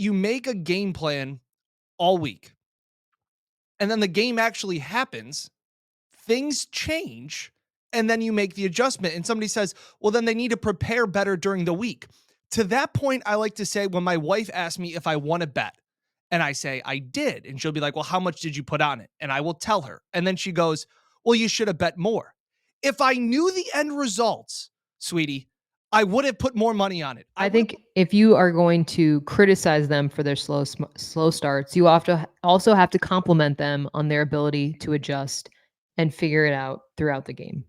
you make a game plan all week. And then the game actually happens, things change, and then you make the adjustment. And somebody says, well, then they need to prepare better during the week. To that point, I like to say when my wife asks me if I want to bet, and I say, I did. And she'll be like, well, how much did you put on it? And I will tell her. And then she goes, well, you should have bet more. If I knew the end results, sweetie, I would have put more money on it. I think if you are going to criticize them for their slow starts, you also have to compliment them on their ability to adjust and figure it out throughout the game.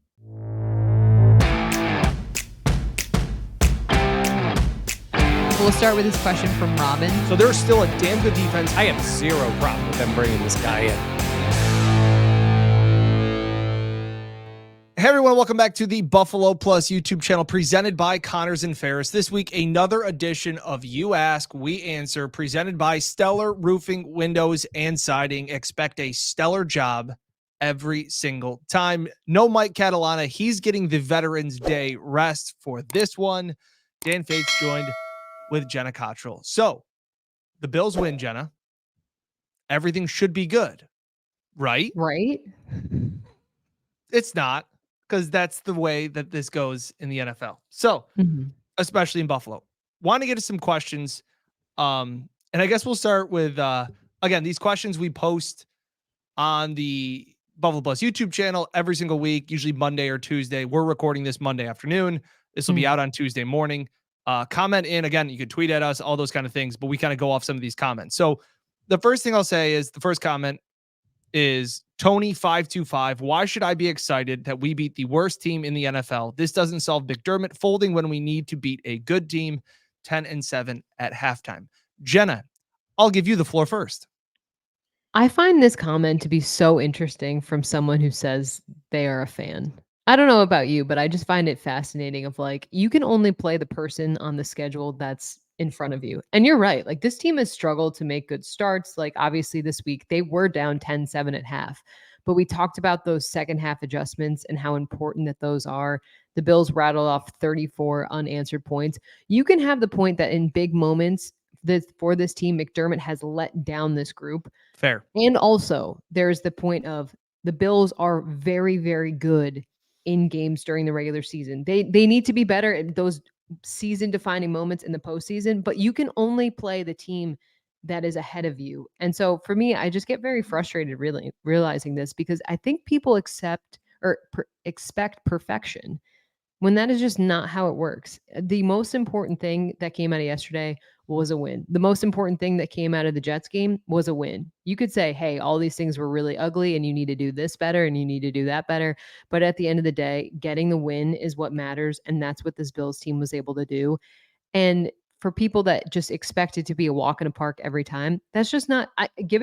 We'll start with this question from Robin. So there's still a damn good defense. I have zero problem with them bringing this guy in. Hey everyone, welcome back to the Buffalo Plus YouTube channel presented by Connors and Ferris. This week, another edition of You Ask, We Answer, presented by Stellar Roofing, Windows, and Siding. Expect a stellar job every single time. No Mike Catalana. He's getting the Veterans Day rest for this one. Dan Fates joined with Jenna Cottrell. So, the Bills win, Jenna. Everything should be good, right? Right? It's not. Because that's the way that this goes in the NFL. So, especially in Buffalo. Want to get to some questions. And I guess we'll start with, again, these questions we post on the Buffalo Plus YouTube channel every single week, usually Monday or Tuesday. We're recording this Monday afternoon. This will be out on Tuesday morning. Comment in. Again, you can tweet at us, all those kind of things, but we kind of go off some of these comments. So the first thing I'll say is the first comment is Tony525. Why should I be excited that we beat the worst team in the NFL? This doesn't solve McDermott folding when we need to beat a good team. 10-7 at halftime. Jenna, I'll give you the floor first. I find this comment to be so interesting from someone who says they are a fan. I don't know about you, but I just find it fascinating of like, you can only play the person on the schedule that's in front of you. And you're right. Like this team has struggled to make good starts. Like obviously this week they were down 10-7 at half, but we talked about those second half adjustments and how important that those are. The Bills rattled off 34 unanswered points. You can have the point that in big moments for this team, McDermott has let down this group. Fair. And also there's the point of the Bills are very, very good in games during the regular season. They need to be better at those season defining moments in the postseason, but you can only play the team that is ahead of you. And so for me, I just get very frustrated really realizing this because I think people expect perfection when that is just not how it works. The most important thing that came out of yesterday was a win. The most important thing that came out of the Jets game was a win. You could say, hey, all these things were really ugly and you need to do this better and you need to do that better. But at the end of the day, getting the win is what matters. And that's what this Bills team was able to do. And for people that just expect it to be a walk in a park every time, that's just not, give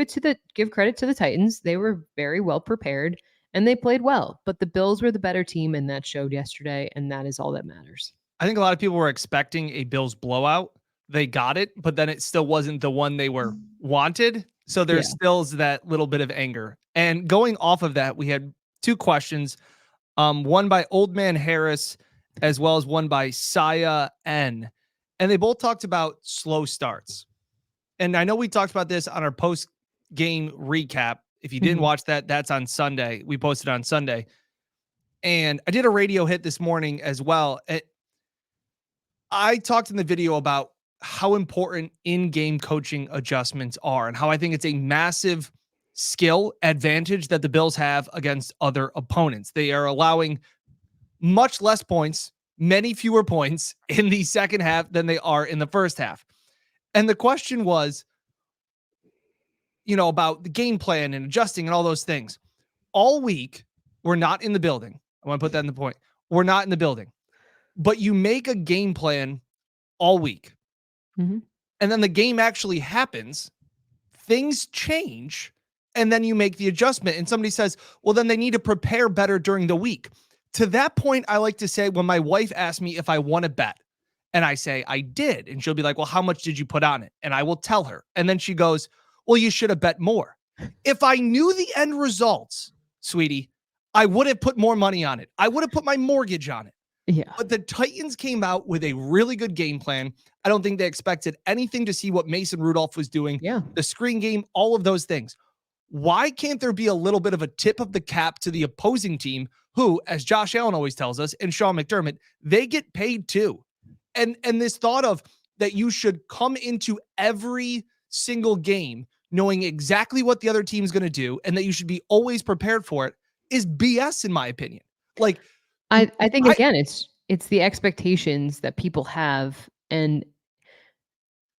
credit to the Titans. They were very well prepared and they played well, but the Bills were the better team and that showed yesterday. And that is all that matters. I think a lot of people were expecting a Bills blowout. They got it, but then it still wasn't the one they were wanted. So there's still that little bit of anger. And going off of that, we had two questions. One by Old Man Harris, as well as one by Saya N. And they both talked about slow starts. And I know we talked about this on our post-game recap. If you didn't watch that, that's on Sunday. We posted on Sunday. And I did a radio hit this morning as well. I talked in the video about how important in-game coaching adjustments are and how I think it's a massive skill advantage that the Bills have against other opponents. They are allowing much less points, many fewer points in the second half than they are in the first half. And the question was, about the game plan and adjusting and all those things. All week, we're not in the building. I want to put that in the point. We're not in the building. But you make a game plan all week. And then the game actually happens. Things change. And then you make the adjustment. And somebody says, well, then they need to prepare better during the week. To that point, I like to say when my wife asks me if I want to bet, and I say, I did. And she'll be like, well, how much did you put on it? And I will tell her. And then she goes, well, you should have bet more. If I knew the end results, sweetie, I would have put more money on it. I would have put my mortgage on it. Yeah. But the Titans came out with a really good game plan. I don't think they expected anything to see what Mason Rudolph was doing. Yeah. The screen game, all of those things. Why can't there be a little bit of a tip of the cap to the opposing team who, as Josh Allen always tells us, and Sean McDermott, they get paid too. And this thought of that you should come into every single game knowing exactly what the other team's going to do and that you should be always prepared for it is BS in my opinion. Like I think again, it's the expectations that people have, and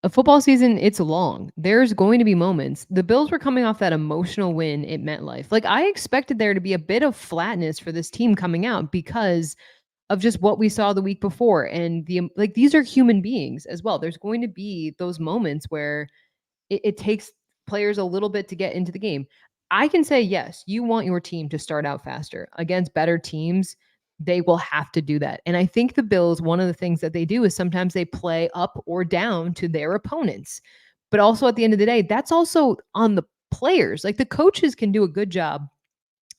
a football season, it's long. There's going to be moments. The Bills were coming off that emotional win at MetLife. Like, I expected there to be a bit of flatness for this team coming out because of just what we saw the week before. And these are human beings as well. There's going to be those moments where it takes players a little bit to get into the game. I can say, yes, you want your team to start out faster against better teams. They will have to do that. And I think the Bills, one of the things that they do is sometimes they play up or down to their opponents. But also at the end of the day, that's also on the players. Like, the coaches can do a good job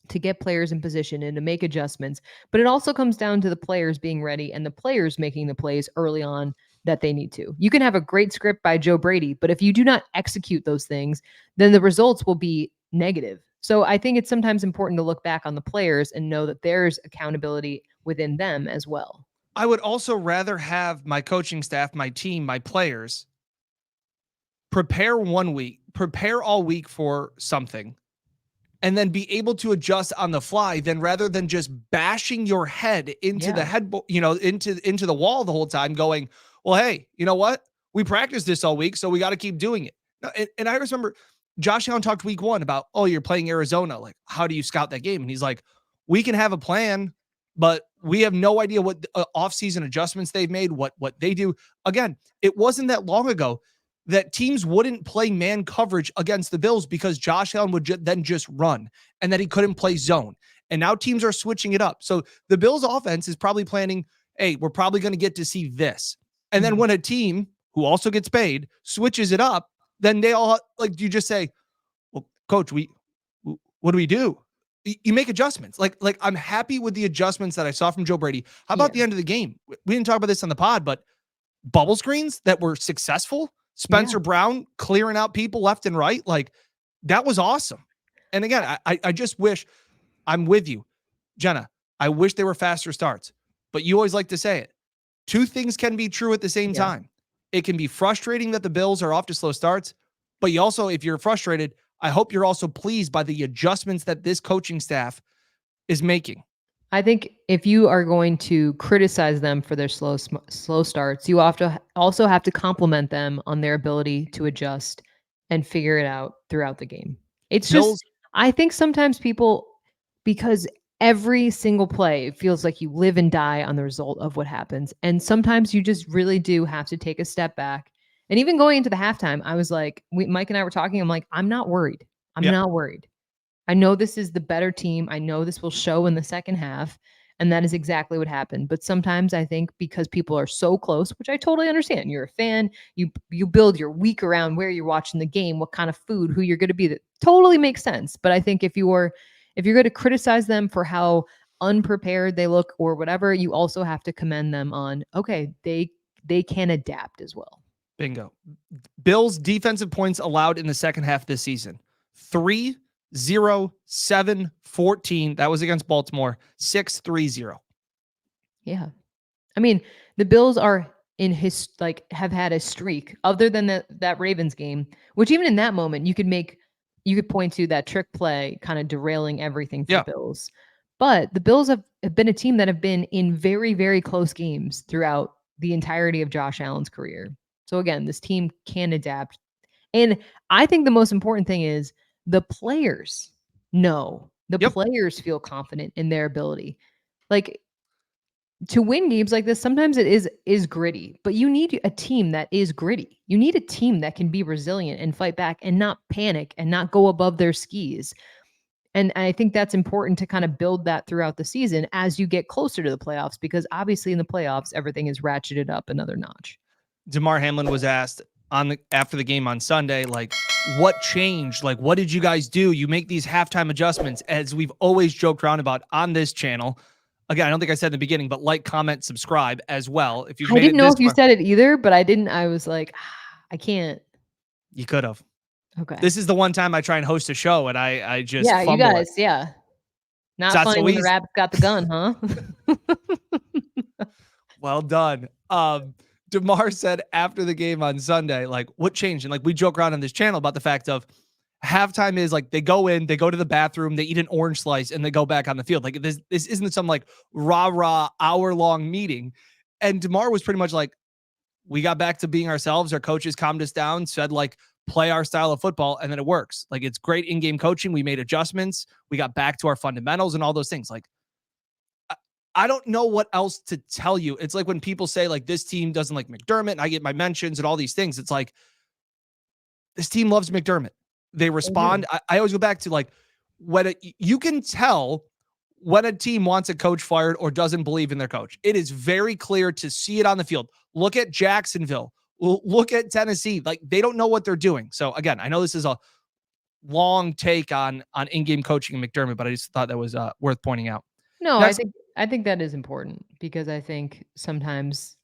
to get players in position and to make adjustments. But it also comes down to the players being ready and the players making the plays early on that they need to. You can have a great script by Joe Brady, but if you do not execute those things, then the results will be negative. So I think it's sometimes important to look back on the players and know that there's accountability within them as well. I would also rather have my coaching staff, my team, my players prepare 1 week, prepare all week for something, and then be able to adjust on the fly than rather than just bashing your head into the head, into the wall the whole time going, well, hey, you know what? We practiced this all week, so we got to keep doing it. And I remember Josh Allen talked week 1 about, oh, you're playing Arizona. Like, how do you scout that game? And he's like, we can have a plan, but we have no idea what offseason adjustments they've made, what they do. Again, it wasn't that long ago that teams wouldn't play man coverage against the Bills because Josh Allen would then just run and that he couldn't play zone. And now teams are switching it up. So the Bills offense is probably planning, hey, we're probably going to get to see this. And then when a team who also gets paid switches it up, then they all, like, you just say, well, coach, what do we do? You make adjustments. Like I'm happy with the adjustments that I saw from Joe Brady. How about the end of the game? We didn't talk about this on the pod, but bubble screens that were successful, Spencer Brown clearing out people left and right. Like, that was awesome. And again, I just wish, I'm with you, Jenna. I wish they were faster starts, but you always like to say it. Two things can be true at the same time. It can be frustrating that the Bills are off to slow starts, but you also, if you're frustrated, I hope you're also pleased by the adjustments that this coaching staff is making. I think if you are going to criticize them for their slow starts, you also have to compliment them on their ability to adjust and figure it out throughout the game. It's just, I think sometimes people, because every single play feels like you live and die on the result of what happens. And sometimes you just really do have to take a step back. And even going into the halftime, I was like, Mike and I were talking, I'm like, I'm not worried. I'm not worried. I know this is the better team. I know this will show in the second half. And that is exactly what happened. But sometimes I think because people are so close, which I totally understand. You're a fan. You build your week around where you're watching the game, what kind of food, who you're going to be. That totally makes sense. But I think if you're going to criticize them for how unprepared they look or whatever, you also have to commend them on, okay, they can adapt as well. Bingo. Bills defensive points allowed in the second half this season. 3, 0, 7, 14. That was against Baltimore. 6, 3, 0. Yeah. I mean, the Bills are have had a streak other than that Ravens game, which even in that moment you could point to that trick play kind of derailing everything for the Bills. But the Bills have been a team that have been in very, very close games throughout the entirety of Josh Allen's career. So again, this team can adapt. And I think the most important thing is the players know. The players feel confident in their ability. Like, to win games like this, sometimes it is gritty, but you need a team that is gritty. You need a team that can be resilient and fight back and not panic and not go above their skis. And I think that's important to kind of build that throughout the season as you get closer to the playoffs, because obviously in the playoffs, everything is ratcheted up another notch. Damar Hamlin was asked after the game on Sunday, like, what changed? Like, what did you guys do? You make these halftime adjustments, as we've always joked around about on this channel. again, I don't think I said in the beginning, but like, comment, subscribe as well. If you've I made didn't it know this if you far, said it either, but I didn't. I was like, I can't. you could have. Okay. This is the one time I try and host a show and I just Yeah, you fumble it. guys. Yeah. It's Not not funny so when the easy. rabbit's got the gun, huh? Well done. DeMar said after the game on Sunday, like, what changed? And like, we joke around on this channel about the fact of halftime is like they go in, they go to the bathroom, they eat an orange slice, and they go back on the field. Like, this isn't some like rah hour long meeting. And DeMar was pretty much like, we got back to being ourselves. Our coaches calmed us down, said like, play our style of football, and then it works. Like, it's great in-game coaching. We made adjustments. We got back to our fundamentals and all those things. Like, I don't know what else to tell you. It's like when people say like this team doesn't like McDermott and I get my mentions and all these things. It's like this team loves McDermott. They respond. I always go back to like when you can tell when a team wants a coach fired or doesn't believe in their coach. It is very clear to see it on the field. Look at Jacksonville. Look at Tennessee. Like they don't know what they're doing. So again, I know this is a long take on in-game coaching and McDermott, but I just thought that was worth pointing out. No, Next, I think that is important because I think sometimes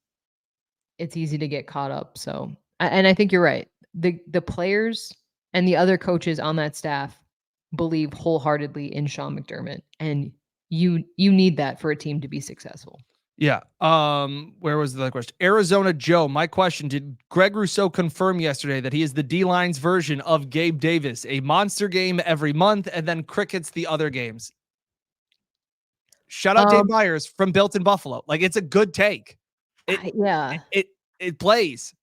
it's easy to get caught up. So, and I think you're right. The players and the other coaches on that staff believe wholeheartedly in Sean McDermott, and you need that for a team to be successful. Yeah. Where was the other question? Arizona Joe, my question, did Greg Rousseau confirm yesterday that he is the D-line's version of Gabe Davis, a monster game every month and then crickets the other games? Shout out Dave Myers from Built in Buffalo. Like, it's a good take. It plays.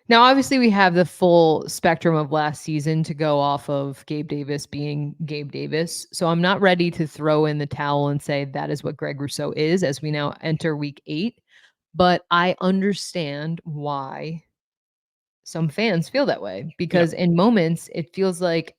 Now, obviously, we have the full spectrum of last season to go off of Gabe Davis being Gabe Davis. So I'm not ready to throw in the towel and say that is what Greg Rousseau is as we now enter week 8. But I understand why some fans feel that way because in moments it feels like,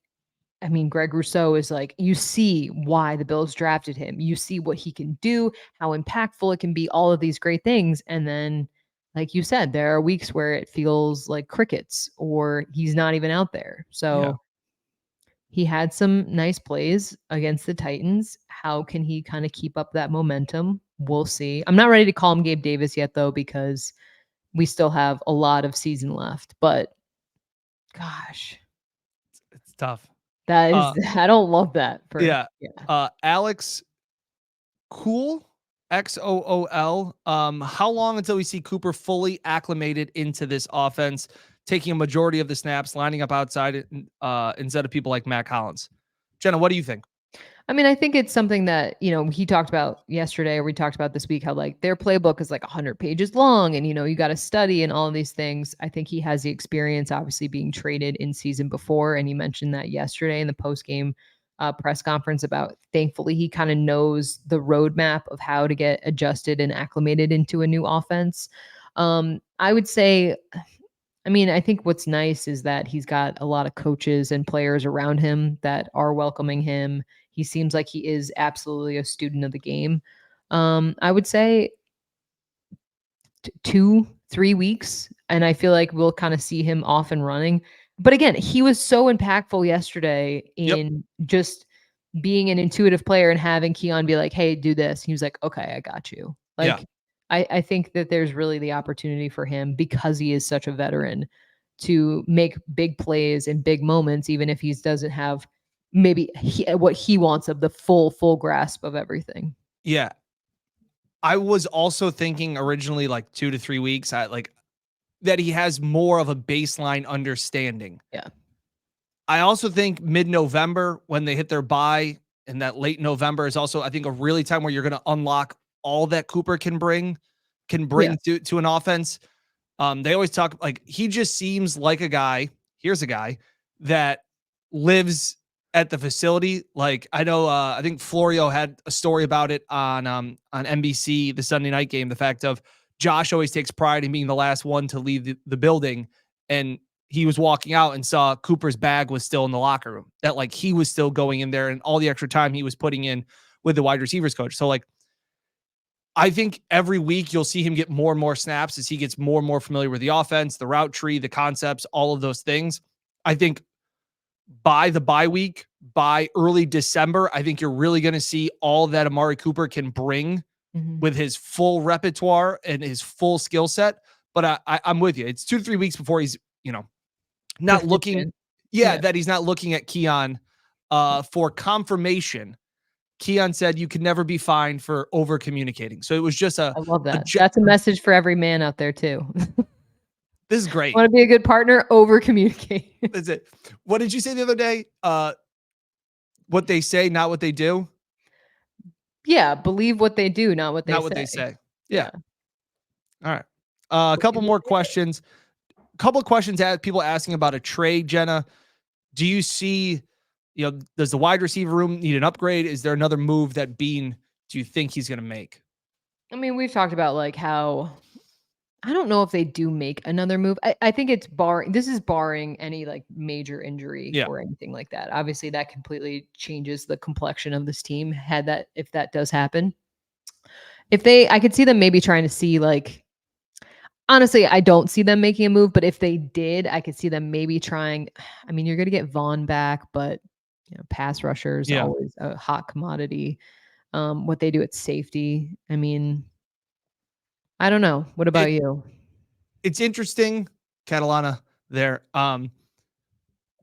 I mean, Greg Rousseau is like, you see why the Bills drafted him. You see what he can do, how impactful it can be, all of these great things. And then, like you said, there are weeks where it feels like crickets or he's not even out there. So he had some nice plays against the Titans. How can he kind of keep up that momentum? We'll see. I'm not ready to call him Gabe Davis yet, though, because we still have a lot of season left. But gosh, It's tough. that is, I don't love that. Alex Cool, XOOL. How long until we see Cooper fully acclimated into this offense, taking a majority of the snaps, lining up outside instead of people like Matt Collins? Jenna, what do you think? I mean, I think it's something that, he talked about yesterday, or we talked about this week, how like their playbook is like 100 pages long and, you got to study and all of these things. I think he has the experience, obviously being traded in season before. And he mentioned that yesterday in the post-game press conference about, thankfully, he kind of knows the roadmap of how to get adjusted and acclimated into a new offense. I would say, I mean, I think what's nice is that he's got a lot of coaches and players around him that are welcoming him. He seems like he is absolutely a student of the game. I would say 2-3 weeks, and I feel like we'll kind of see him off and running. But again, he was so impactful yesterday in just being an intuitive player and having Keon be like, "Hey, do this." He was like, "Okay, I got you." Like, I think that there's really the opportunity for him because he is such a veteran to make big plays in big moments, even if he doesn't have maybe what he wants of the full grasp of everything. Yeah. I was also thinking originally like 2 to 3 weeks. That he has more of a baseline understanding. Yeah. I also think mid-November when they hit their bye and that late November is also, I think, a really time where you're going to unlock all that Cooper can bring to an offense. They always talk like he just seems like a guy. Here's a guy that lives at the facility. Like I know, I think Florio had a story about it on NBC, the Sunday night game. The fact of Josh always takes pride in being the last one to leave the building, and he was walking out and saw Cooper's bag was still in the locker room. That like he was still going in there, and all the extra time he was putting in with the wide receivers coach. So like, I think every week you'll see him get more and more snaps as he gets more and more familiar with the offense, the route tree, the concepts, all of those things. I think by the bye week, by early December, I think you're really going to see all that Amari Cooper can bring with his full repertoire and his full skill set. But I'm with you. It's 2 to 3 weeks before he's, not looking. Yeah, that he's not looking at Keon for confirmation. Keon said you can never be fined for over communicating. So it was just I love that. That's a message for every man out there too. This is great. Want to be a good partner? Over communicate. That's it. What did you say the other day? What they say, not what they do. Yeah, believe what they do, not what they say. Not what they say. Yeah. All right. A couple more questions. Couple of questions people asking about a trade, Jenna. Do you see, does the wide receiver room need an upgrade? Is there another move that Bean do you think he's going to make? I mean, we've talked about like how I don't know if they do make another move. I think it's barring any like major injury or anything like that. Obviously, that completely changes the complexion of this team if that does happen. I could see them maybe trying to see like, honestly, I don't see them making a move, but if they did, I could see them maybe trying. I mean, you're going to get Vaughn back, but pass rushers always a hot commodity. What they do at safety, I mean, I don't know. What about you? It's interesting, Catalana there.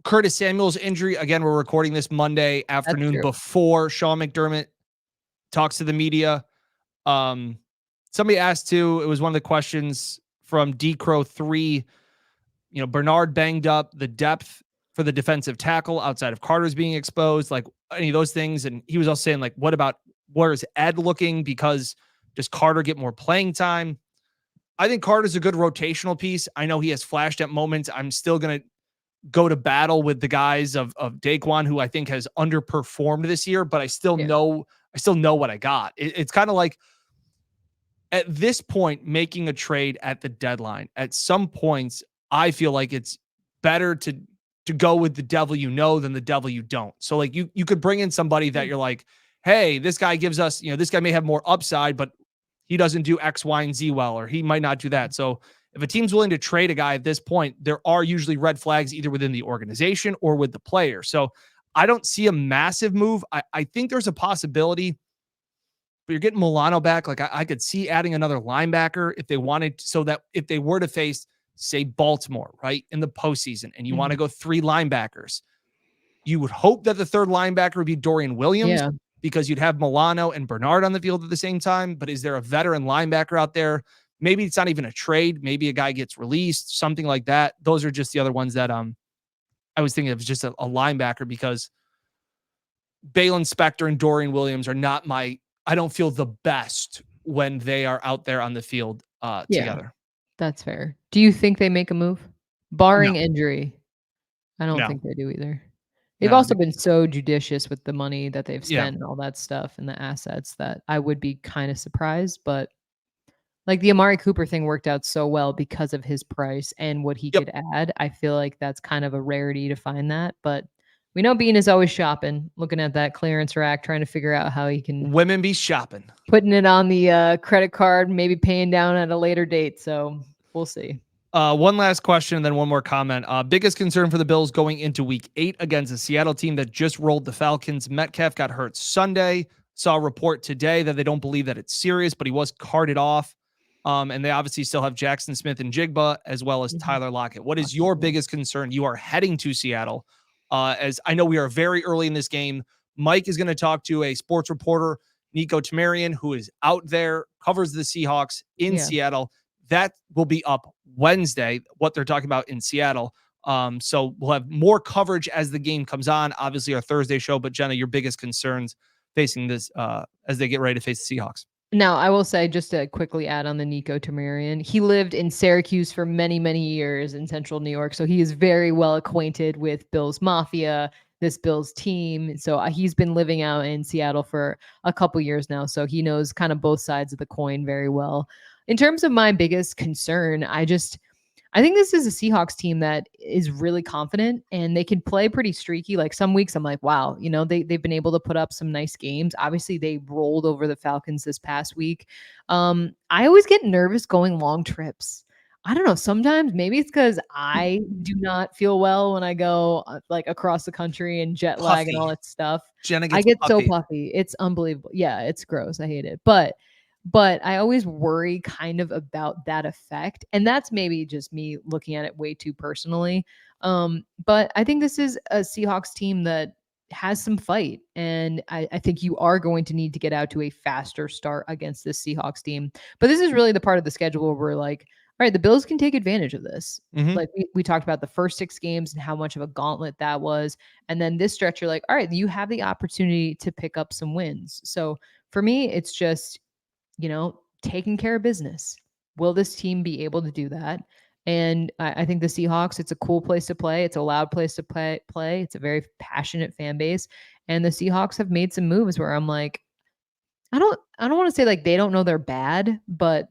Curtis Samuel's injury, again, we're recording this Monday afternoon before Sean McDermott talks to the media. Somebody asked too, it was one of the questions from D-Crow 3, Bernard banged up, the depth for the defensive tackle outside of Carter's being exposed, like any of those things. And he was also saying like, where is Ed looking? Because does Carter get more playing time? I think Carter's a good rotational piece. I know he has flashed at moments. I'm still going to go to battle with the guys of Daquan, who I think has underperformed this year, but I still know what I got. It's kind of like at this point, making a trade at the deadline, at some points, I feel like it's better to go with the devil than the devil you don't. So like you could bring in somebody that you're like, hey, this guy gives us, this guy may have more upside, but he doesn't do X, Y, and Z well, or he might not do that. So if a team's willing to trade a guy at this point, there are usually red flags either within the organization or with the player. So I don't see a massive move. I think there's a possibility, but you're getting Milano back. Like I could see adding another linebacker if they wanted, so that if they were to face, say, Baltimore, right, in the postseason, and you want to go 3 linebackers, you would hope that the third linebacker would be Dorian Williams because you'd have Milano and Bernard on the field at the same time. But is there a veteran linebacker out there? Maybe it's not even a trade. Maybe a guy gets released, something like that. Those are just the other ones that I was thinking of, just a linebacker, because Balin Spector and Dorian Williams are not I don't feel the best when they are out there on the field together. That's fair. Do you think they make a move? Barring injury, I don't think they do either. They've also been so judicious with the money that they've spent and all that stuff and the assets that I would be kind of surprised. But like the Amari Cooper thing worked out so well because of his price and what he could add. I feel like that's kind of a rarity to find that. But we know Bean is always shopping, looking at that clearance rack, trying to figure out how he can. Women be shopping. Putting it on the credit card, maybe paying down at a later date. So we'll see. One last question and then one more comment. Biggest concern for the Bills going into week 8 against a Seattle team that just rolled the Falcons. Metcalf got hurt Sunday. Saw a report today that they don't believe that it's serious, but he was carted off. And they obviously still have Jackson Smith and Jigba, as well as Tyler Lockett. What is your biggest concern? You are heading to Seattle. As I know we are very early in this game. Mike is going to talk to a sports reporter, Nico Tamarian, who is out there, covers the Seahawks in Seattle. That will be up Wednesday, what they're talking about in Seattle. So we'll have more coverage as the game comes on. Obviously, our Thursday show. But Jenna, your biggest concerns facing this as they get ready to face the Seahawks? Now, I will say, just to quickly add on the Nico Tamarian, he lived in Syracuse for many, many years in central New York. So he is very well acquainted with Bills Mafia, this Bills team. So he's been living out in Seattle for a couple years now. So he knows kind of both sides of the coin very well. In terms of my biggest concern, I think this is a Seahawks team that is really confident and they can play pretty streaky. Like some weeks I'm like, wow, they've been able to put up some nice games. Obviously they rolled over the Falcons this past week. I always get nervous going long trips. I don't know. Sometimes maybe it's because I do not feel well when I go like across the country and jet lag and all Puffy. that stuff. Jenna I gets get so puffy. puffy. It's unbelievable. Yeah, it's gross. I hate it. But I always worry kind of about that effect. And that's maybe just me looking at it way too personally. But I think this is a Seahawks team that has some fight. And I think you are going to need to get out to a faster start against this Seahawks team. But this is really the part of the schedule where we're like, all right, the Bills can take advantage of this. Mhm. Like we talked about the first 6 games and how much of a gauntlet that was. And then this stretch, you're like, all right, you have the opportunity to pick up some wins. So for me, it's just, taking care of business. Will this team be able to do that? And I think the Seahawks, it's a cool place to play. It's a loud place to play. It's a very passionate fan base. And the Seahawks have made some moves where I'm like, I don't want to say like they don't know they're bad, but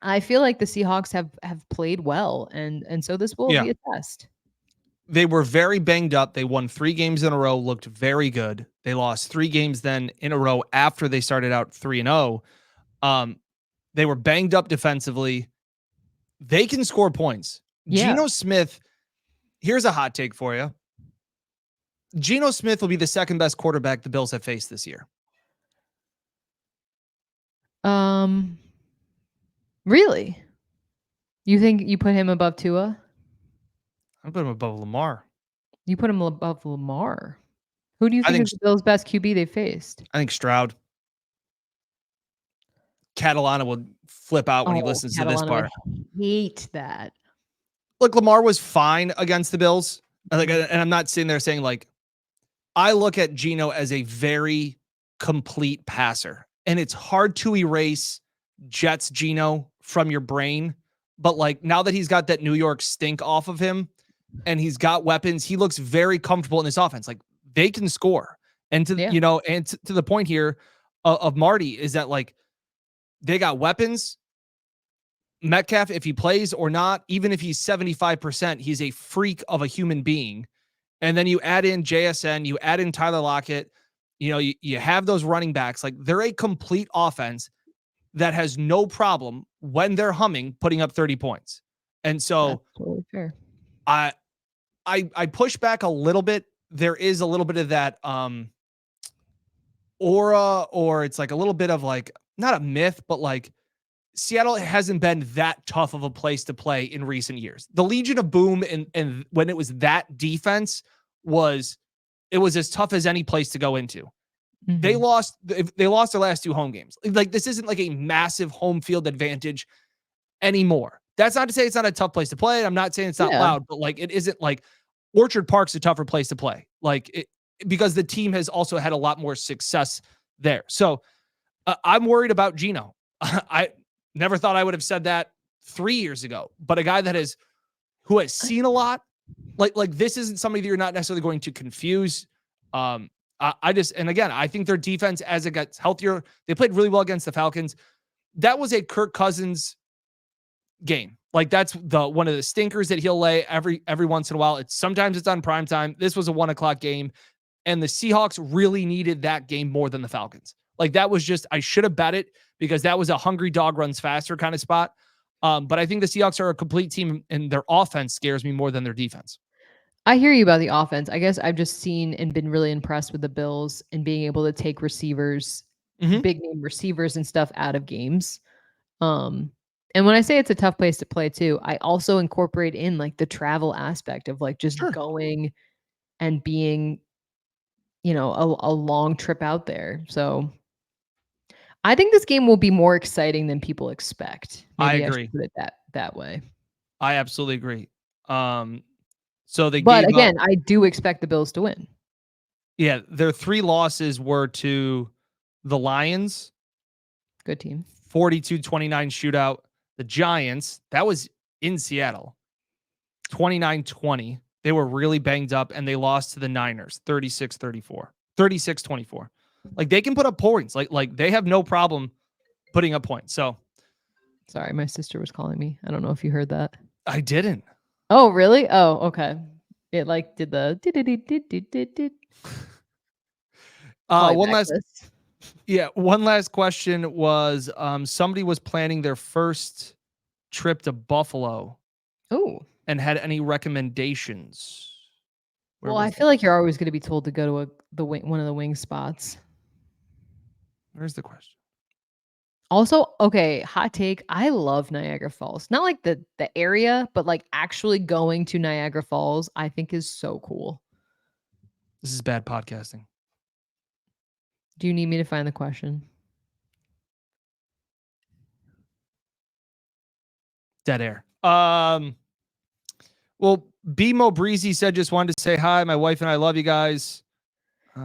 I feel like the Seahawks have played well, and so this will Yeah. be a test. They were very banged up. They won 3 games in a row, looked very good. They lost 3 games then in a row after they started out 3-0. They were banged up defensively. They can score points. Yeah. Geno Smith, here's a hot take for you. Geno Smith will be the second best quarterback the Bills have faced this year. Really? You think you put him above Tua? I put him above Lamar. You put him above Lamar. Who do you I think think is the Bills' best QB they faced? I think Stroud. Catalana will flip out when he listens to this part. Hate that. Look, Lamar was fine against the Bills. And I'm not sitting there saying like, I look at Geno as a very complete passer, and it's hard to erase Jets Geno from your brain. But like now that he's got that New York stink off of him and he's got weapons, he looks very comfortable in this offense. Like they can score. And to the point here of Marty is that like they got weapons. Metcalf, if he plays or not, even if he's 75%, he's a freak of a human being. And then you add in JSN, you add in Tyler Lockett, you have those running backs. Like they're a complete offense that has no problem when they're humming, putting up 30 points. And so That's totally fair. I push back a little bit. There is a little bit of that aura, or it's like a little bit of like, not a myth, but like Seattle hasn't been that tough of a place to play in recent years. The Legion of Boom and when it was that defense it was as tough as any place to go into. Mm-hmm. They lost their last 2 home games. Like this isn't like a massive home field advantage anymore. That's not to say it's not a tough place to play. I'm not saying it's not loud, but like it isn't like Orchard Park's a tougher place to play. Like it, because the team has also had a lot more success there. So I'm worried about Geno. I never thought I would have said that 3 years ago, but a guy who has seen a lot, like this isn't somebody that you're not necessarily going to confuse. And again, I think their defense, as it gets healthier, they played really well against the Falcons. That was a Kirk Cousins game. Like that's one of the stinkers that he'll lay every once in a while. Sometimes it's on primetime. This was a 1:00 game, and the Seahawks really needed that game more than the Falcons. Like that was just, I should have bet it because that was a hungry dog runs faster kind of spot. But I think the Seahawks are a complete team, and their offense scares me more than their defense. I hear you about the offense. I guess I've just seen and been really impressed with the Bills and being able to take receivers, big name receivers and stuff out of games. And when I say it's a tough place to play too, I also incorporate in like the travel aspect of like just going and being, a long trip out there. So I think this game will be more exciting than people expect. Maybe I should put it that way. I absolutely agree. But again, I do expect the Bills to win. Yeah, their 3 losses were to the Lions. Good team. 42-29 shootout. The Giants, that was in Seattle. 29-20. They were really banged up, and they lost to the Niners 36-34. 36-24. Like they can put up points. Like they have no problem putting up points. So sorry, my sister was calling me. I don't know if you heard that. I didn't. Oh, really? Oh, okay. It like did the one last question was somebody was planning their first trip to Buffalo Oh, and had any recommendations. Where well, I was feel like you're always going to be told to go to one of the wing spots. Where's the question? Also, okay, hot take. I love Niagara Falls. Not like the area, but like actually going to Niagara Falls, I think is so cool. This is bad podcasting. Do you need me to find the question? Dead air. Well, BMO Breezy said just wanted to say hi. My wife and I love you guys.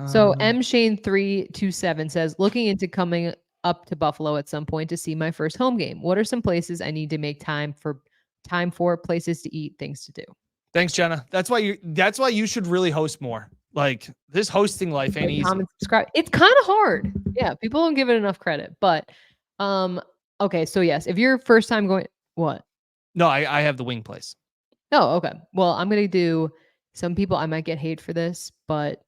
So M Shane 327 says looking into coming up to Buffalo at some point to see my first home game. What are some places I need to make time for places to eat, things to do? Thanks, Jenna. That's why you should really host more. Like this hosting life ain't easy. Comment, subscribe. It's kind of hard. Yeah, people don't give it enough credit. But okay, so yes, if you're first time going, what? No, I have the wing place. Oh, okay. Well, I'm gonna do some people I might get hate for this, but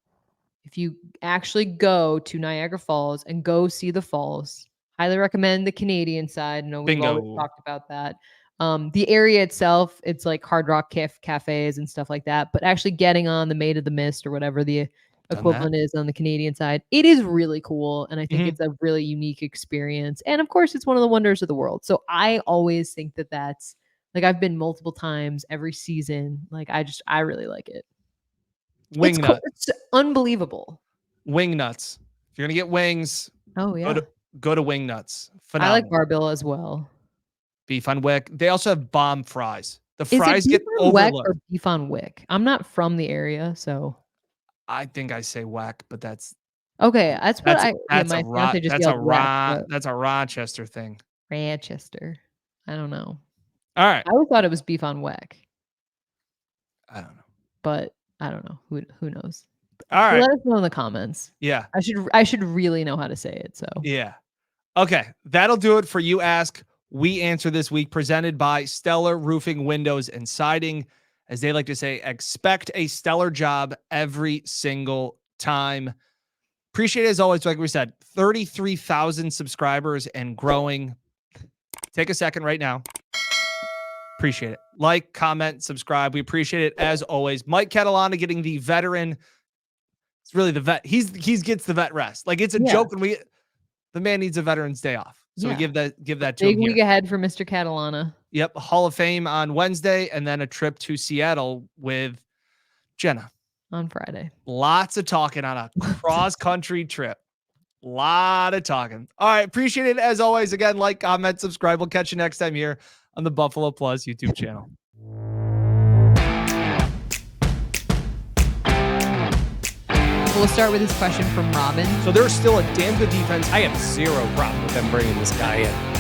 if you actually go to Niagara Falls and go see the falls, highly recommend the Canadian side. I know we've always Bingo. talked about that. The area itself, it's like Hard Rock cafes and stuff like that. But actually getting on the Maid of the Mist or whatever the equivalent is on the Canadian side, it is really cool. And I think it's a really unique experience. And of course, it's one of the wonders of the world. So I always think that that's like I've been multiple times every season. Like I really like it. Wing nut. It's unbelievable. Wing nuts. If you're gonna get wings, Oh yeah. Go to Wing Nuts. I like Barbilla as well. Beef on wick. They also have bomb fries. The Is fries it get beef on weck overlooked. or beef on wick? I'm not from the area, so I think I say whack, but that's okay. That's what that's my fiance just yelled whack, that's a Rochester thing. Manchester. I don't know. All right. I always thought it was beef on weck, I don't know. but I don't know. Who knows? All right. Let us know in the comments. Yeah. I should really know how to say it. So yeah. Okay. That'll do it for You Ask, We Answer this week, presented by Stellar Roofing, Windows, and Siding. As they like to say, expect a stellar job every single time. Appreciate it as always. Like we said, 33,000 subscribers and growing. Take a second right now. Appreciate it. Like, comment, subscribe. We appreciate it as always. Mike Catalana getting the veteran. It's really the vet. He gets the vet rest. Like it's a joke when the man needs a Veterans Day off. So we give that to him. Big week ahead for Mr. Catalana. Yep. Hall of Fame on Wednesday and then a trip to Seattle with Jenna on Friday. Lots of talking on a cross-country trip. Lot of talking. All right. Appreciate it as always. Again, like, comment, subscribe. We'll catch you next time here on the Buffalo Plus YouTube channel. We'll start with this question from Robin. So there's still a damn good defense. I have zero problem with them bringing this guy in.